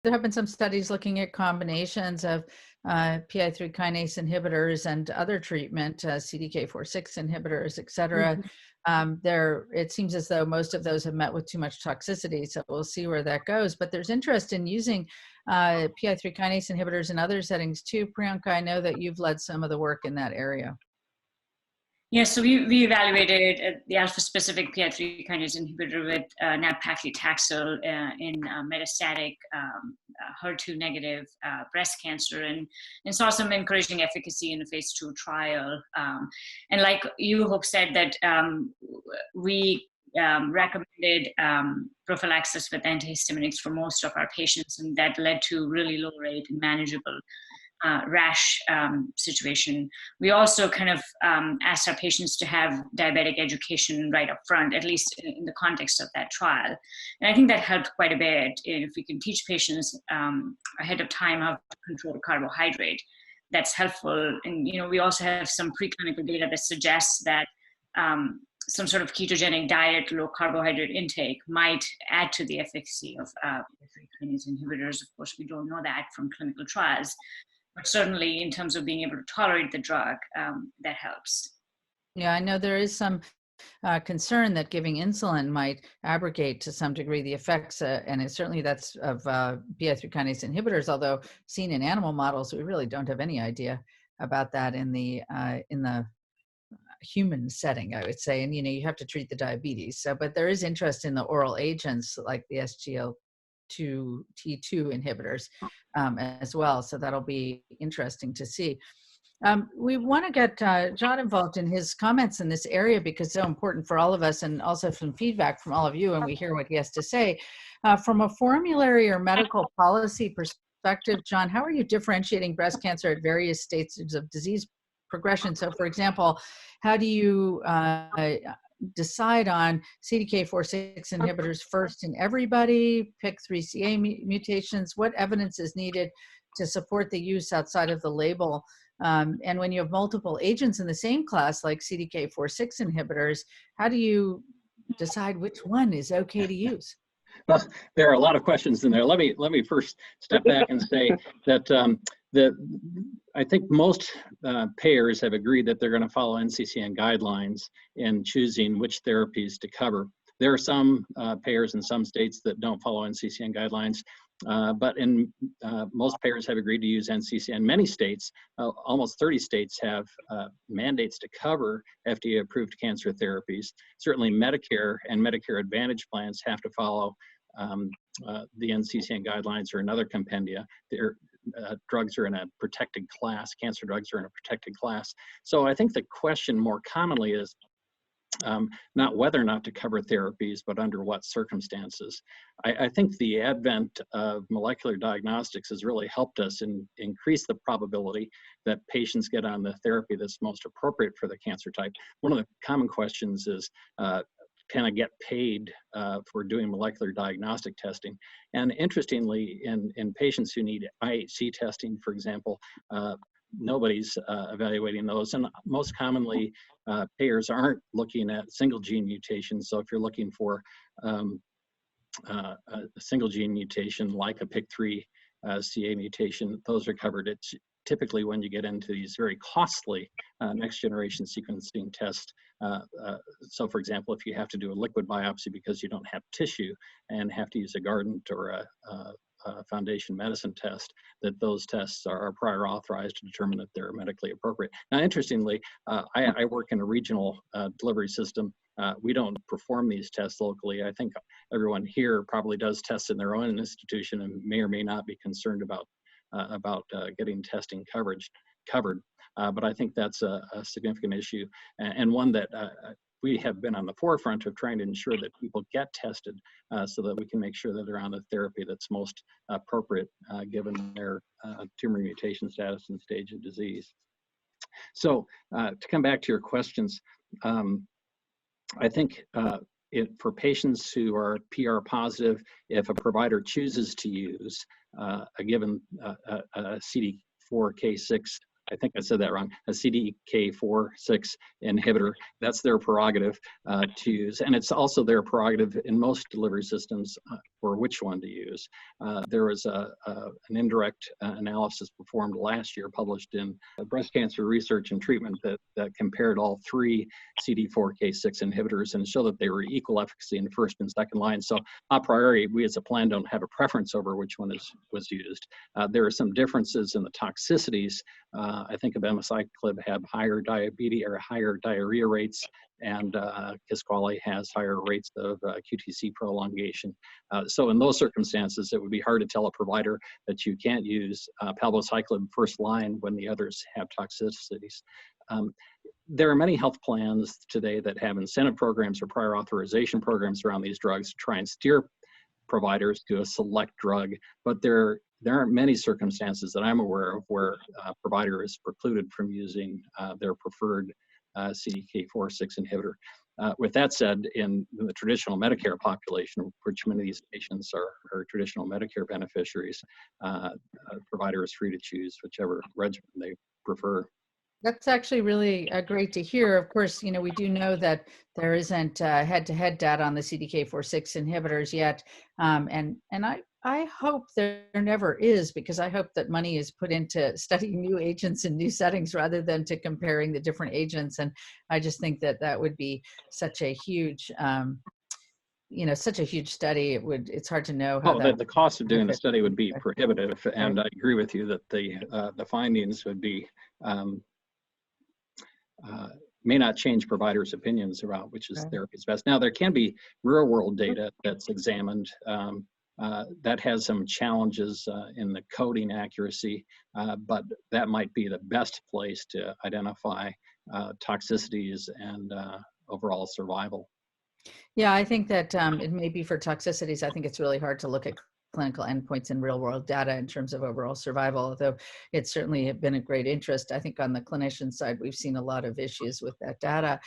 there have been some studies looking at combinations of PI3 kinase inhibitors and other treatment, CDK4/6 inhibitors, et cetera. It seems as though most of those have met with too much toxicity, so we'll see where that goes. But there's interest in using PI3 kinase inhibitors in other settings too. Priyanka, I know that you've led some of the work in that area. Yes, so we evaluated the alpha-specific PI3 kinase inhibitor with nab-paclitaxel in metastatic HER2-negative breast cancer, and saw some encouraging efficacy in a phase 2 trial. And like you, Hope, said that we recommended prophylaxis with antihistaminics for most of our patients, and that led to really low rate and manageable rash situation. We also kind of asked our patients to have diabetic education right up front, at least in the context of that trial. And I think that helped quite a bit. If we can teach patients ahead of time how to control carbohydrate, that's helpful. And, you know, we also have some preclinical data that suggests that some sort of ketogenic diet, low carbohydrate intake might add to the efficacy of kinase inhibitors. Of course, we don't know that from clinical trials. But certainly in terms of being able to tolerate the drug, that helps. Yeah, I know there is some concern that giving insulin might abrogate to some degree the effects, and certainly that's of PI3 kinase inhibitors, although seen in animal models, we really don't have any idea about that in the human setting, I would say. And, you know, you have to treat the diabetes. So, but there is interest in the oral agents like the SGLT2 inhibitors as well. So that'll be interesting to see. We want to get John involved in his comments in this area because it's so important for all of us, and also some feedback from all of you, and we hear what he has to say. From a formulary or medical policy perspective, John, how are you differentiating breast cancer at various stages of disease progression? So, for example, how do you decide on CDK4/6 inhibitors first in everybody, PIK3CA mutations? What evidence is needed to support the use outside of the label? And when you have multiple agents in the same class, like CDK4/6 inhibitors, how do you decide which one is okay to use? Well, there are a lot of questions in there. Let me first step back and say that I think most payers have agreed that they're going to follow NCCN guidelines in choosing which therapies to cover. There are some payers in some states that don't follow NCCN guidelines, but most payers have agreed to use NCCN. Many states, almost 30 states, have mandates to cover FDA-approved cancer therapies. Certainly Medicare and Medicare Advantage plans have to follow the NCCN guidelines or another compendia. Their drugs are in a protected class. Cancer drugs are in a protected class. So I think the question more commonly is not whether or not to cover therapies, but under what circumstances. I think the advent of molecular diagnostics has really helped us increase the probability that patients get on the therapy that's most appropriate for the cancer type. One of the common questions is, can I get paid for doing molecular diagnostic testing? And interestingly, in patients who need IHC testing, for example, nobody's evaluating those. And most commonly, payers aren't looking at single gene mutations. So if you're looking for a single gene mutation like a PIK3CA mutation, those are covered. It's typically when you get into these very costly next generation sequencing tests. So for example, if you have to do a liquid biopsy because you don't have tissue and have to use a Guardant or a Foundation Medicine test, that those tests are prior authorized to determine that they're medically appropriate. Now, interestingly, I work in a regional delivery system. We don't perform these tests locally. I think everyone here probably does tests in their own institution and may or may not be concerned about getting testing covered. But I think that's a significant issue, and one that we have been on the forefront of trying to ensure that people get tested so that we can make sure that they're on the therapy that's most appropriate given their tumor mutation status and stage of disease. So to come back to your questions, I think for patients who are PR positive, if a provider chooses to use a given CDK4/6 I think I said that wrong, a CDK4/6 inhibitor. That's their prerogative to use. And it's also their prerogative in most delivery systems for which one to use. There was an indirect analysis performed last year, published in Breast Cancer Research and Treatment, that compared all 3 CD4K6 inhibitors and showed that they were equal efficacy in first and second line. So a priori, we as a plan don't have a preference over which one was used. There are some differences in the toxicities. I think abemaciclib had higher diabetes or higher diarrhea rates, and Kisqali has higher rates of QTc prolongation. So in those circumstances, it would be hard to tell a provider that you can't use palbociclib first line when the others have toxicities. There are many health plans today that have incentive programs or prior authorization programs around these drugs to try and steer providers to a select drug, but there aren't many circumstances that I'm aware of where a provider is precluded from using their preferred CDK4/6 inhibitor. With that said, in the traditional Medicare population, which many of these patients are traditional Medicare beneficiaries, a provider is free to choose whichever regimen they prefer. That's actually really great to hear. Of course, we do know that there isn't head-to-head data on the CDK4/6 inhibitors yet, and I hope there never is, because I hope that money is put into studying new agents in new settings rather than to comparing the different agents. And I just think that that would be such a huge such a huge study. It's hard to know how the cost of doing the study would be prohibitive, and I agree with you that the findings would be may not change providers' opinions about which is therapy is best. Now, there can be real-world data that's examined that has some challenges in the coding accuracy, but that might be the best place to identify toxicities and overall survival. Yeah, I think that it may be for toxicities. I think it's really hard to look at clinical endpoints and real world data in terms of overall survival, although it's certainly been a great interest. I think on the clinician side, we've seen a lot of issues with that data.